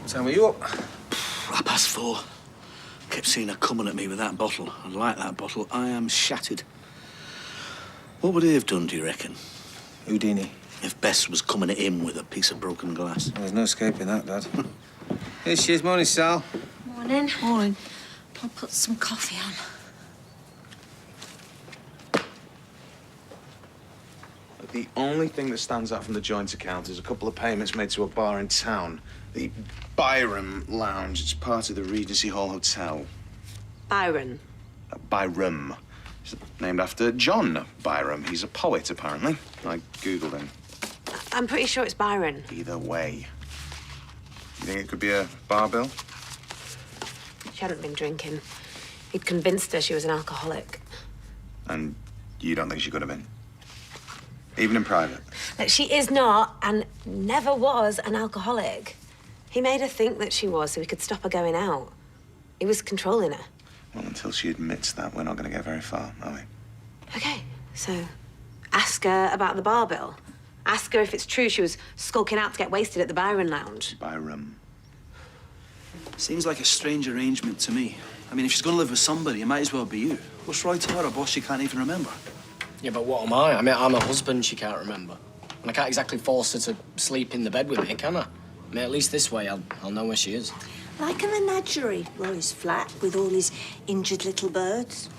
Time were you up? 4:30. Kept seeing her coming at me with that bottle. And like that bottle, I am shattered. What would he have done, do you reckon? Houdini. If Bess was coming at him with a piece of broken glass? Well, there's no escaping that, Dad. Here she is. Morning, Sal. Morning. Morning. I'll put some coffee on. The only thing that stands out from the joint account is a couple of payments made to a bar in town. The Byram Lounge. It's part of the Regency Hall Hotel. Byron? Byram. It's named after John Byram. He's a poet, apparently. I Googled him. I'm pretty sure it's Byron. Either way. You think it could be a bar bill? She hadn't been drinking. He'd convinced her she was an alcoholic. And you don't think she could have been? Even in private? That she is not and never was an alcoholic. He made her think that she was so he could stop her going out. He was controlling her. Well, until she admits that, we're not going to get very far, are we? OK, so ask her about the bar bill. Ask her if it's true she was skulking out to get wasted at the Byron Lounge. Byram. Seems like a strange arrangement to me. I mean, if she's going to live with somebody, it might as well be you. What's right to her, a boss she can't even remember? Yeah, but what am I? I mean, I'm a husband she can't remember. And I can't exactly force her to sleep in the bed with me, can I? I mean, at least this way I'll know where she is. Like a menagerie. Roy's flat with all his injured little birds.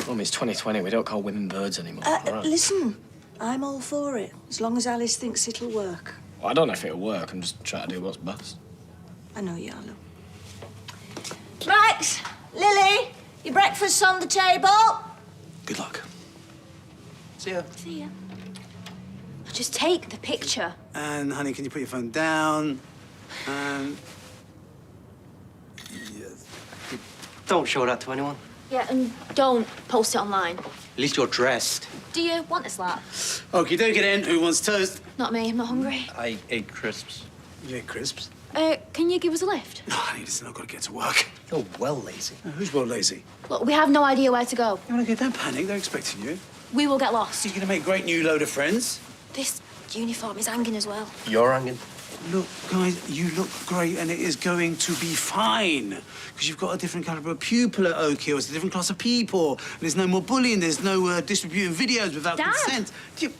Mum, it's 2020. We don't call women birds anymore. All right? Listen, I'm all for it, as long as Alice thinks it'll work. Well, I don't know if it'll work. I'm just trying to do what's best. I know you are, look. Max, Lily, your breakfast's on the table. Good luck. See ya. See ya. Just take the picture. And, honey, can you put your phone down? And... yes. Don't show that to anyone. Yeah, and don't post it online. At least you're dressed. Do you want a slap? Okie dokie then. Who wants toast? Not me, I'm not hungry. I ate crisps. You ate crisps? Can you give us a lift? No, honey, listen, I've got to get to work. You're well lazy. Who's well lazy? Look, we have no idea where to go. You want to get that panic? They're expecting you. We will get lost. You're going to make a great new load of friends. This uniform is hanging as well. You're hanging. Look, guys, you look great, and it is going to be fine. Because you've got a different caliber of pupil at Oak Hill. It's a different class of people. And there's no more bullying. There's no distributing videos without Dad! consent.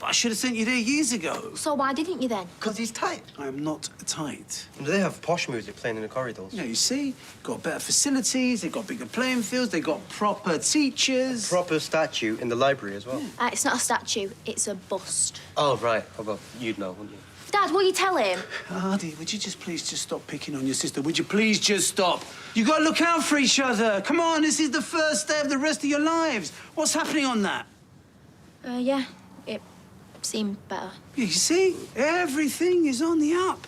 I should have sent you there years ago. So why didn't you then? Because he's tight. I am not tight. They have posh music playing in the corridors. Yeah, you see, got better facilities. They've got bigger playing fields. They've got proper teachers. Proper statue in the library as well. It's not a statue, it's a bust. Oh, right. Oh, well, you'd know, wouldn't you? Dad, will you tell him? Hardy, would you just please just stop picking on your sister? Would you please just stop? You got to look out for each other. Come on, this is the first day of the rest of your lives. What's happening on that? Yeah, it seemed better. You see, everything is on the up.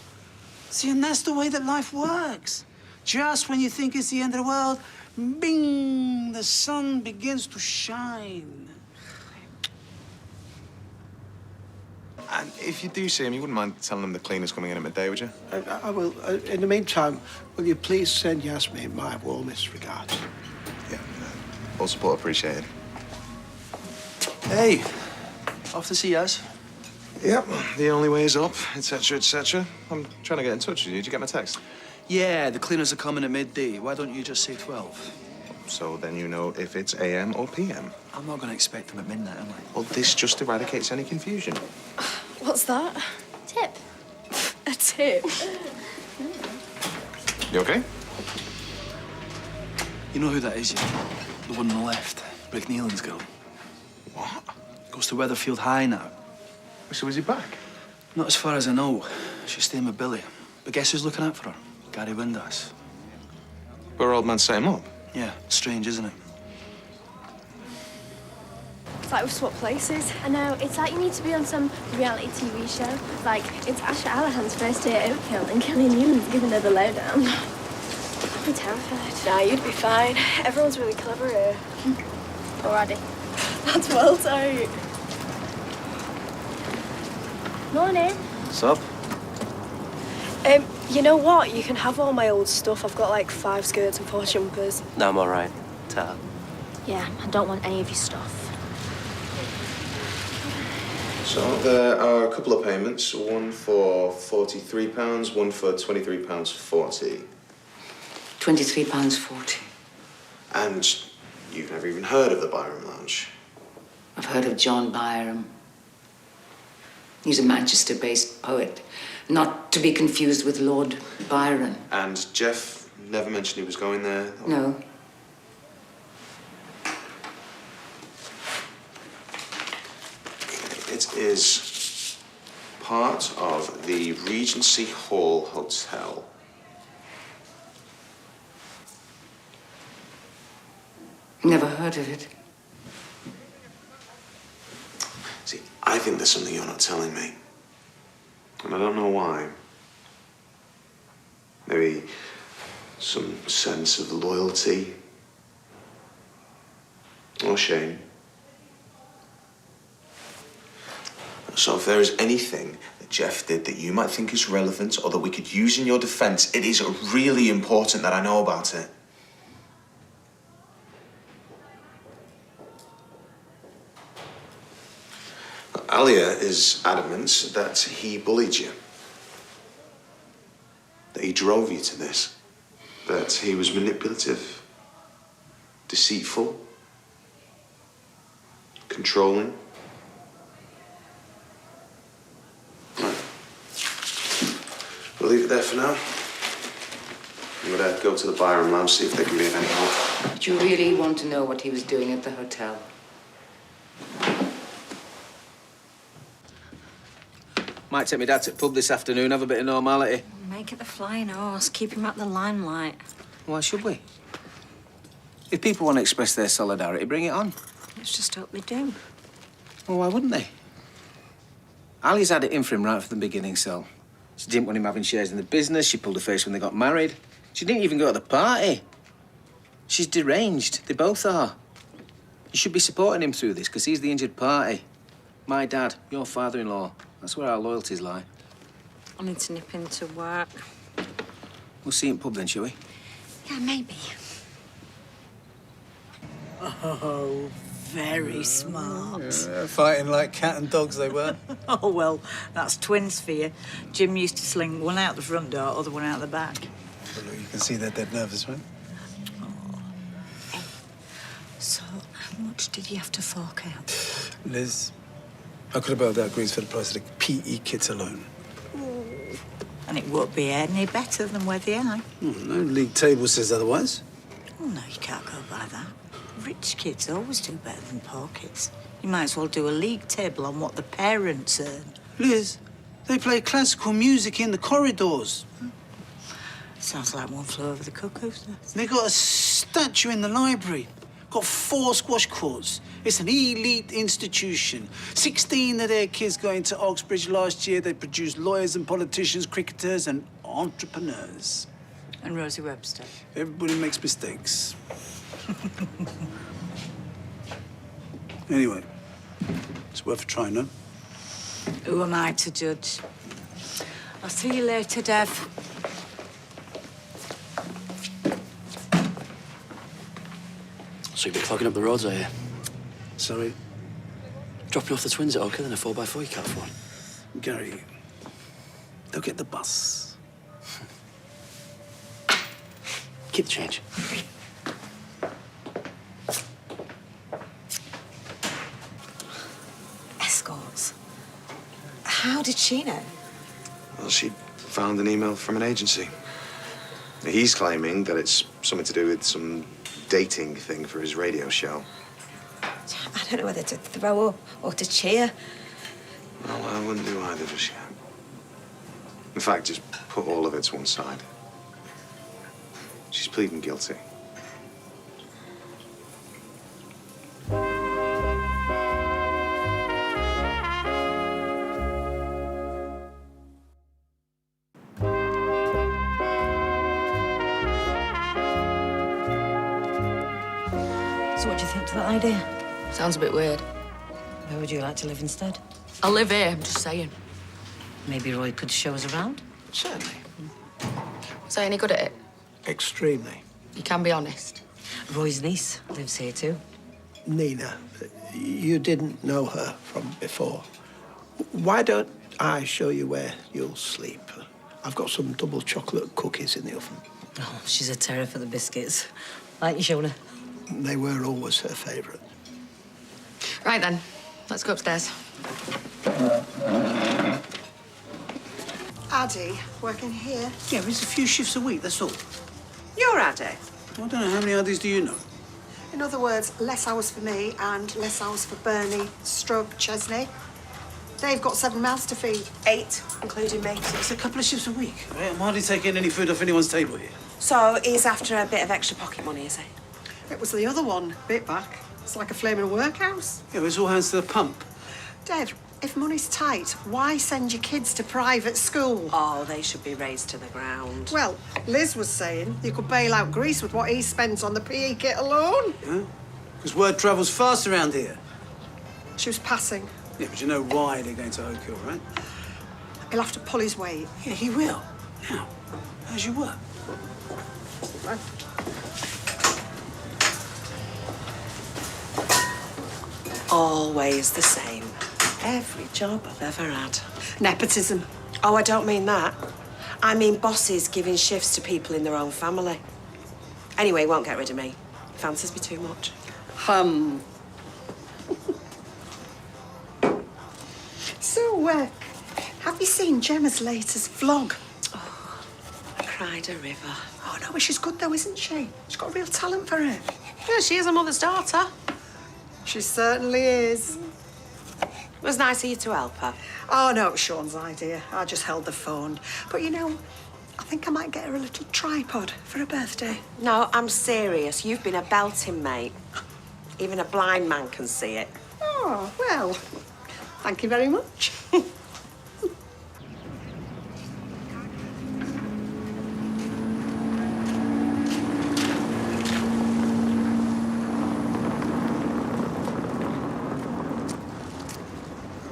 See, and that's the way that life works. Just when you think it's the end of the world, bing, the sun begins to shine. And if you do see him, you wouldn't mind telling him the cleaner's coming in at midday, would you? I will. In the meantime, will you please send Yasmin my warmest regards? Yeah, all support appreciated. Hey, off to see us. Yep, the only way is up, etc., etc. I'm trying to get in touch with you. Did you get my text? Yeah, the cleaners are coming at midday. Why don't you just say 12? So then you know if it's AM or PM. I'm not going to expect them at midnight, am I? Well, this just eradicates any confusion. What's that? Tip. A tip? You okay? You know who that is, yeah? The one on the left. Rick Nealon's girl. What? Goes to Weatherfield High now. So is he back? Not as far as I know. She's staying with Billy. But guess who's looking out for her? Gary Windass. Our old man set him up. Yeah, strange, isn't it? It's like we've swapped places. I know, it's like you need to be on some reality TV show. Like, it's Asher Allahan's first day at Oak Hill and Kelly Newman's giving her the lowdown. I'd be terrified. Nah, you'd be fine. Everyone's really clever here. Already. That's well tight. Morning. What's up? You know what? You can have all my old stuff. I've got like 5 skirts and 4 jumpers. No, I'm all right. Ta. Yeah, I don't want any of your stuff. So there are a couple of payments. One for £43, one for £23.40. £23.40. And you've never even heard of the Byram Lounge? I've heard of John Byram. He's a Manchester-based poet, not to be confused with Lord Byron. And Jeff never mentioned he was going there? Or... No. It is part of the Regency Hall Hotel. Never heard of it. See, I think there's something you're not telling me. And I don't know why. Maybe some sense of loyalty or shame. So if there is anything that Jeff did that you might think is relevant or that we could use in your defense, it is really important that I know about it. Alia is adamant that he bullied you, that he drove you to this, that he was manipulative, deceitful, controlling. Right. We'll leave it there for now. I'm gonna go to the Byram Lounge, see if they can be of any help. Do you really want to know what he was doing at the hotel? Might take my dad to the pub this afternoon, have a bit of normality. Make it the flying horse. Keep him at the limelight. Why should we? If people want to express their solidarity, bring it on. Let's just hope they do. Well, why wouldn't they? Ali's had it in for him right from the beginning, so... She didn't want him having shares in the business. She pulled her face when they got married. She didn't even go to the party. She's deranged. They both are. You should be supporting him through this, because he's the injured party. My dad, your father-in-law. That's where our loyalties lie. I need to nip into work. We'll see you in pub then, shall we? Yeah, maybe. Oh, very smart. Fighting like cat and dogs they were. Oh, well, that's twins for you. Jim used to sling one out the front door, other one out the back. Well, you can see they're dead nervous, right? Hey, so how much did you have to fork out? Liz, I could have bailed out Greece for the price of the PE kits alone. And it won't be any better than where they are. Oh, no league table says otherwise. Oh, no, you can't go by that. Rich kids always do better than poor kids. You might as well do a league table on what the parents earn. Liz, they play classical music in the corridors. Sounds like One Flew Over the Cuckoo's Nest. They got a statue in the library. Got 4 squash courts. It's an elite institution. 16 of their kids got into Oxbridge last year. They produced lawyers and politicians, cricketers and entrepreneurs. And Rosie Webster. Everybody makes mistakes. Anyway, it's worth a try, no? Who am I to judge? I'll see you later, Dev. So you'll be clogging up the roads, are you? Sorry? Dropping off the twins at Oakham, then a 4x4 you can't afford. Gary, they'll get the bus. Keep the change. Escorts. How did she know? Well, she found an email from an agency. He's claiming that it's something to do with some dating thing for his radio show. I don't know whether to throw up or to cheer. Well, I wouldn't do either just yet. In fact, just put all of it to one side. She's pleading guilty. So what do you think to that idea? Sounds a bit weird. Where would you like to live instead? I'll live here, I'm just saying. Maybe Roy could show us around? Certainly. Was I any good at it? Extremely. You can be honest. Roy's niece lives here too. Nina, you didn't know her from before. Why don't I show you where you'll sleep? I've got some double chocolate cookies in the oven. Oh, she's a terror for the biscuits. Like you, Shona. They were always her favourite. Right then, let's go upstairs. Addy, working here? Yeah, it's a few shifts a week, that's all. You're Addy. I don't know, how many Addies do you know? In other words, less hours for me and less hours for Bernie, Strub, Chesney. They've got 7 mouths to feed. 8, including me. It's a couple of shifts a week. I'm hardly taking any food off anyone's table here. So he's after a bit of extra pocket money, is he? It was the other one, bit back. It's like a flaming workhouse. Yeah, it's all hands to the pump. Dad, if money's tight, why send your kids to private school? Oh, they should be raised to the ground. Well, Liz was saying you could bail out Greece with what he spends on the PE kit alone. Yeah? Because word travels fast around here. She was passing. Yeah, but you know why they're going to Oak Hill, right? He'll have to pull his weight. Yeah, he will. Now, how's your work? Right. Always the same. Every job I've ever had. Nepotism. Oh, I don't mean that. I mean bosses giving shifts to people in their own family. Anyway, he won't get rid of me. Fancies me too much. So, have you seen Gemma's latest vlog? Oh, I cried a river. Oh, no, but she's good, though, isn't she? She's got real talent for it. Yeah, she is a mother's daughter. She certainly is. It was nice of you to help her. Oh, no, it was Sean's idea. I just held the phone. But, you know, I think I might get her a little tripod for her birthday. No, I'm serious. You've been a belting mate. Even a blind man can see it. Oh, well, thank you very much.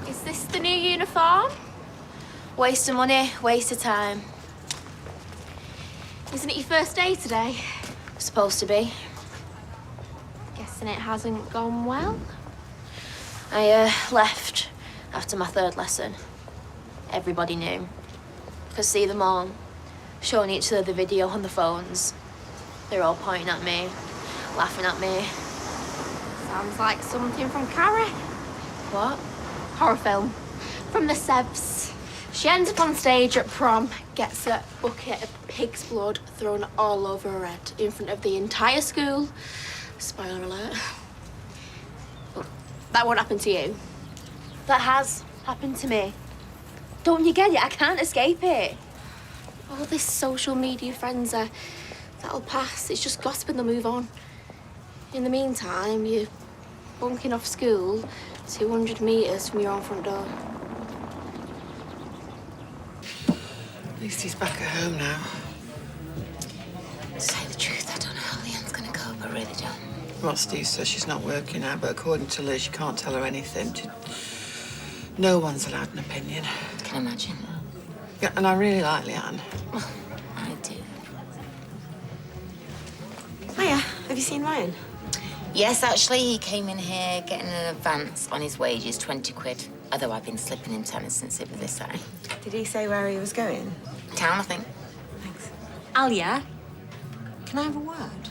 Is this the new uniform? Waste of money, waste of time. Isn't it your first day today? Supposed to be. Guessing it hasn't gone well. I left after my 3rd lesson. Everybody knew. Could see them all, showing each other the video on the phones. They're all pointing at me, laughing at me. Sounds like something from Carrie. What? Horror film. From the Sevs. She ends up on stage at prom, gets a bucket of pig's blood thrown all over her head in front of the entire school. Spoiler alert. But that won't happen to you. That has happened to me. Don't you get it? I can't escape it. All this social media frenzy, that'll pass. It's just gossip and they'll move on. In the meantime, you're bunking off school 200 metres from your own front door. At least he's back at home now. To say the truth, I don't know how Leanne's gonna cope. I really don't. Well, Steve says she's not working out, but according to Liz, you can't tell her anything. No one's allowed an opinion. Can imagine. Yeah, and I really like Leanne. Well, I do. Hiya, have you seen Ryan? Yes, actually, he came in here getting an advance on his wages, 20 quid. Although I've been slipping him tennis since it was this high. Did he say where he was going? Town, I think. Thanks. Alia, can I have a word?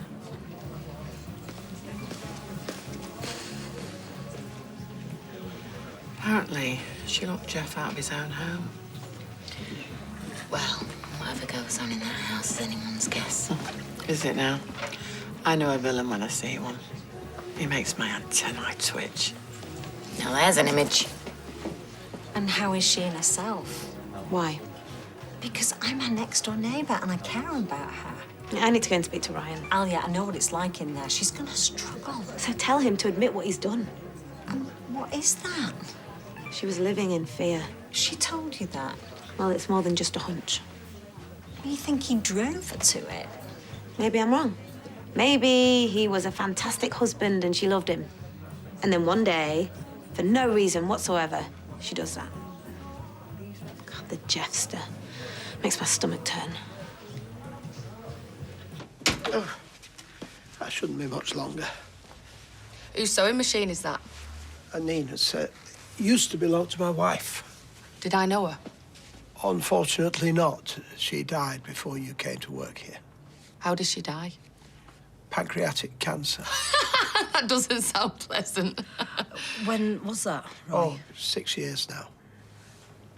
Apparently, she locked Jeff out of his own home. Well, whatever goes on in that house is anyone's guess. Is it now? I know a villain when I see one. He makes my antennae twitch. Now there's an image. And how is she in herself? Why? Because I'm her next-door neighbour and I care about her. I need to go and speak to Ryan. Alia, I know what it's like in there. She's gonna struggle. So tell him to admit what he's done. And what is that? She was living in fear. She told you that? Well, it's more than just a hunch. You think he drove her to it? Maybe I'm wrong. Maybe he was a fantastic husband and she loved him. And then one day, for no reason whatsoever, she does that. God, the Jeffster. Makes my stomach turn. Oh, that shouldn't be much longer. Whose sewing machine is that? Nina's used to belong to my wife. Did I know her? Unfortunately not. She died before you came to work here. How did she die? Pancreatic cancer. That doesn't sound pleasant. When was that, Roy? Oh, 6 years now.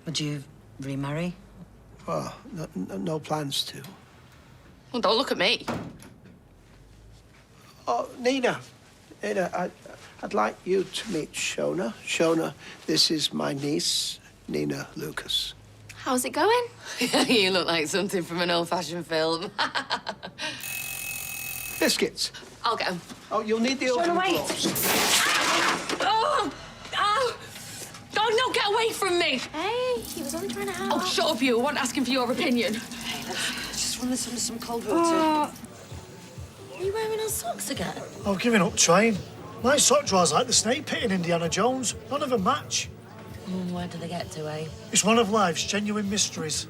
Would you remarry? Well, no plans to. Well, don't look at me. Oh, Nina, I'd like you to meet Shona. Shona, this is my niece, Nina Lucas. How's it going? You look like something from an old-fashioned film. Biscuits. I'll get them. Oh, you'll need the oven wait. gloves. Oh! Oh! Oh, no, get away from me! Hey, he was only trying to help. Oh, shut up, you. I wasn't asking for your opinion. Hey, let's just run this under some cold water. Oh. Are you wearing our socks again? I've given up trying. My sock drawers like the snake pit in Indiana Jones. None of them match. Where do they get to, eh? It's one of life's genuine mysteries.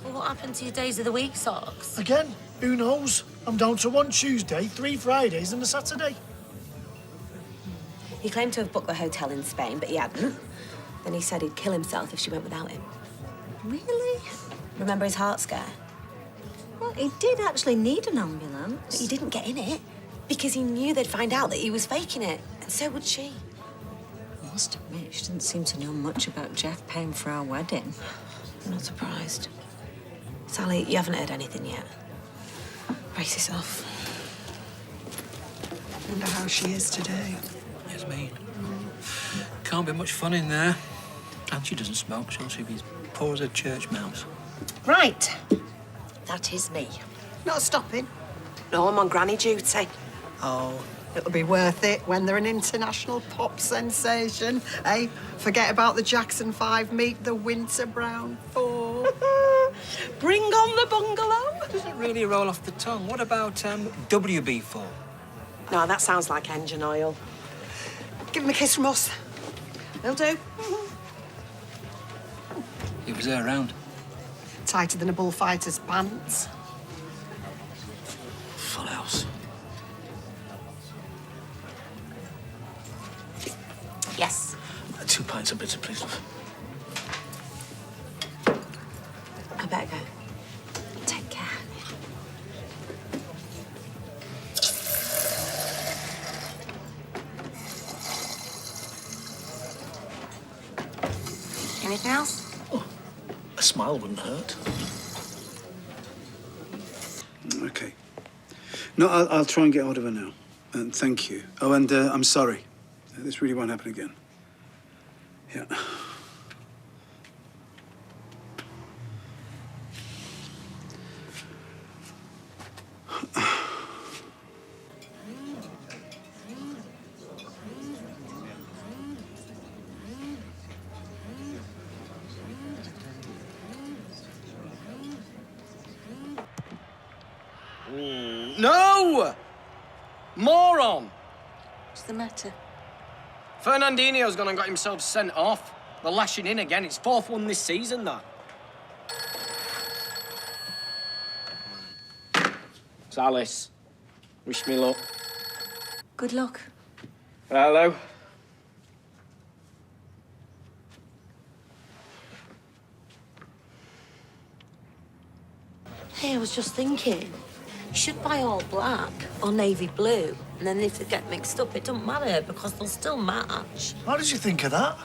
Well, what happened to your days of the week socks? Again, who knows? I'm down to 1 Tuesday, 3 Fridays and a Saturday. He claimed to have booked the hotel in Spain, but he hadn't. Then he said he'd kill himself if she went without him. Really? Remember his heart scare? Well, he did actually need an ambulance. But he didn't get in it because he knew they'd find out that he was faking it, and so would she. I must admit, she didn't seem to know much about Jeff paying for our wedding. I'm not surprised. Sally, you haven't heard anything yet. Brace yourself. Wonder how she is today. Yes, me. Can't be much fun in there. And she doesn't smoke, so she'll be as poor as a church mouse. Right. That is me. Not stopping. No, I'm on granny duty. Oh, it'll be worth it when they're an international pop sensation, eh? Forget about the Jackson 5, meet the Winter Brown 4. Bring on the bungalow. Doesn't really roll off the tongue. What about WB4? No, that sounds like engine oil. Give him a kiss from us. Will do. He was there around. Tighter than a bullfighter's pants. Full house. Yes. 2 pints of bitter, please, love. I better go. Take care. Anything else? A smile wouldn't hurt. Okay. No, I'll try and get hold of her now. And thank you. Oh, and I'm sorry. This really won't happen again. Yeah. No! Moron! What's the matter? Fernandinho's gone and got himself sent off. They're lashing in again. It's 4th one this season, that. It's Alice. Wish me luck. Good luck. Hello. Hey, I was just thinking, you should buy all black or navy blue, and then if they get mixed up, it doesn't matter because they'll still match. How did you think of that?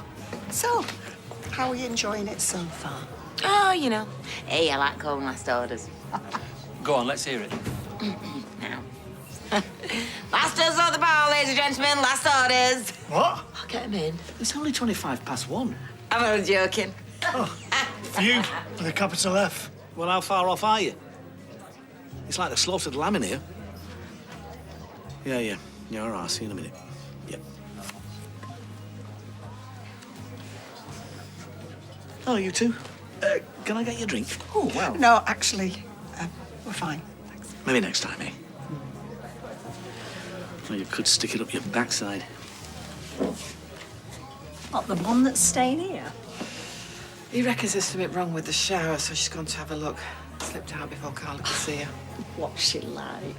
So, how are you enjoying it so far? Oh, you know. Hey, I like calling last orders. Go on, let's hear it. Now. Last orders of the bar, ladies and gentlemen. Last orders. What? I'll get him in. It's only 1:25. I'm only joking. Feud with a capital F. Well, how far off are you? It's like the slaughtered lamb in here. Yeah. Yeah, all right. I'll see you in a minute. Yeah. Oh, you two. Can I get you a drink? Oh, well. No, actually, we're fine. Thanks. Maybe next time, eh? Or you could stick it up your backside. What, the one that's staying here? He reckons there's something wrong with the shower, so she's gone to have a look. Slipped out before Carla could see her. What's she like?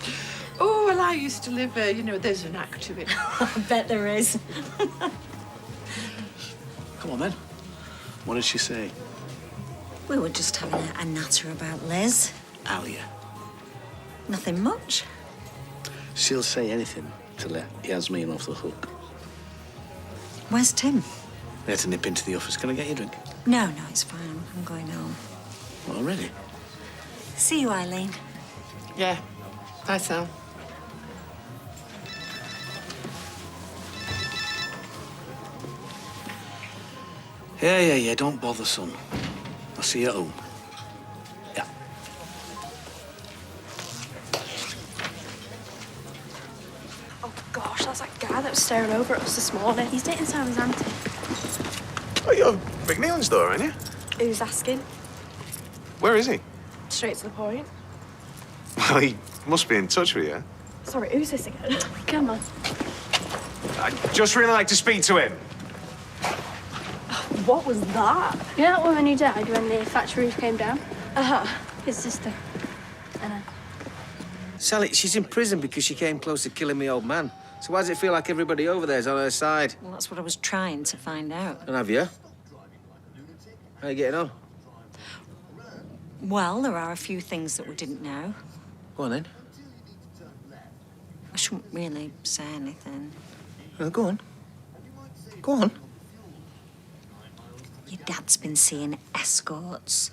Oh, well, I used to live there. You know, there's an act to it. I bet there is. Come on, then. What did she say? We were just having a natter about Liz. Alia. Nothing much. She'll say anything to let Yasmin off the hook. Where's Tim? We had to nip into the office. Can I get you a drink? No, it's fine. I'm going home. What, already? See you, Eileen. Yeah. Bye, Sal. Yeah. Don't bother, son. I'll see you at home. Yeah. Oh, gosh, that's that guy that was staring over at us this morning. He's dating Sarah's auntie. Oh, you're McNeil's door, aren't you? Who's asking? Where is he? Straight to the point. Well, he must be in touch with you. Sorry, who's this again? Come on. I'd just really like to speak to him. What was that? You know that woman who died when the factory roof came down? Uh-huh. His sister. Anna. Sally, she's in prison because she came close to killing me old man. So why does it feel like everybody over there's on her side? Well, that's what I was trying to find out. And have you? How you getting on? Well, there are a few things that we didn't know. Go on then. I shouldn't really say anything. No, go on. Go on. Your dad's been seeing escorts.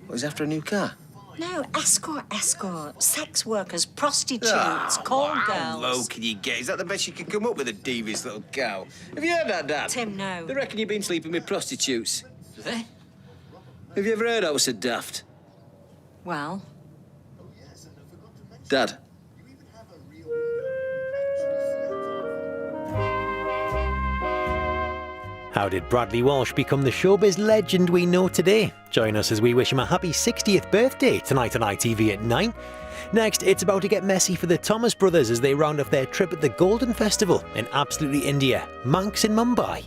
What, he's after a new car? No, escort. Sex workers, prostitutes, call girls. How low can you get? Is that the best you can come up with, a devious little cow? Have you heard that, Dad? Tim, no. They reckon you've been sleeping with prostitutes. Do they? Have you ever heard I was so daft? Well, Dad? How did Bradley Walsh become the showbiz legend we know today? Join us as we wish him a happy 60th birthday tonight on ITV at 9. Next, it's about to get messy for the Thomas brothers as they round off their trip at the Golden Festival in absolutely India, Manx in Mumbai.